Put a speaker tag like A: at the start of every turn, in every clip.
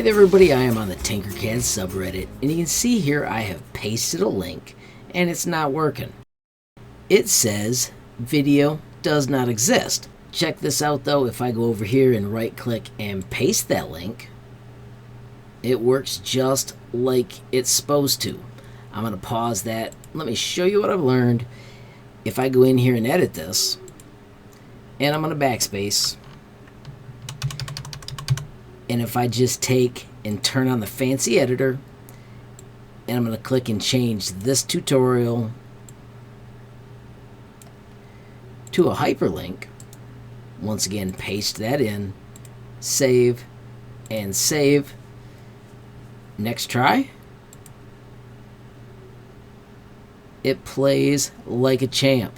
A: Hey there everybody, I am on the Tinkercad subreddit, and you can see here I have pasted a link and it's not working. It says video does not exist. Check this out though. If I go over here and right click and paste that link, it works just like it's supposed to. I'm going to pause that. Let me show you what I've learned. If I go in here and edit this, and I'm going to backspace, and if I just take and turn on the fancy editor, and I'm going to click and change this tutorial to a hyperlink, once again paste that in, save, and save. Next try, it plays like a champ.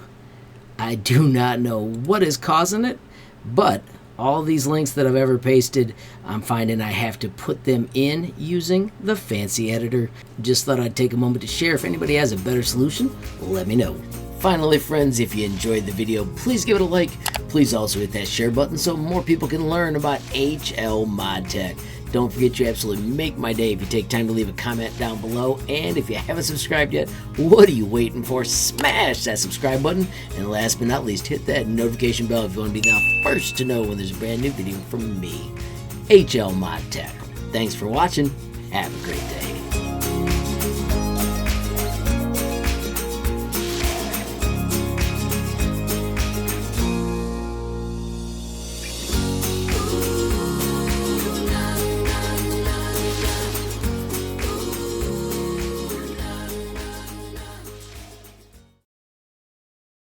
A: I do not know what is causing it, but all these links that I've ever pasted, I'm finding I have to put them in using the fancy editor. Just thought I'd take a moment to share. If anybody has a better solution, let me know. Finally, friends, if you enjoyed the video, please give it a like. Please also hit that share button so more people can learn about HLModTech. Don't forget, you absolutely make my day if you take time to leave a comment down below. And if you haven't subscribed yet, what are you waiting for? Smash that subscribe button. And last but not least, hit that notification bell if you want to be the first to know when there's a brand new video from me, HLModTech. Thanks for watching. Have a great day.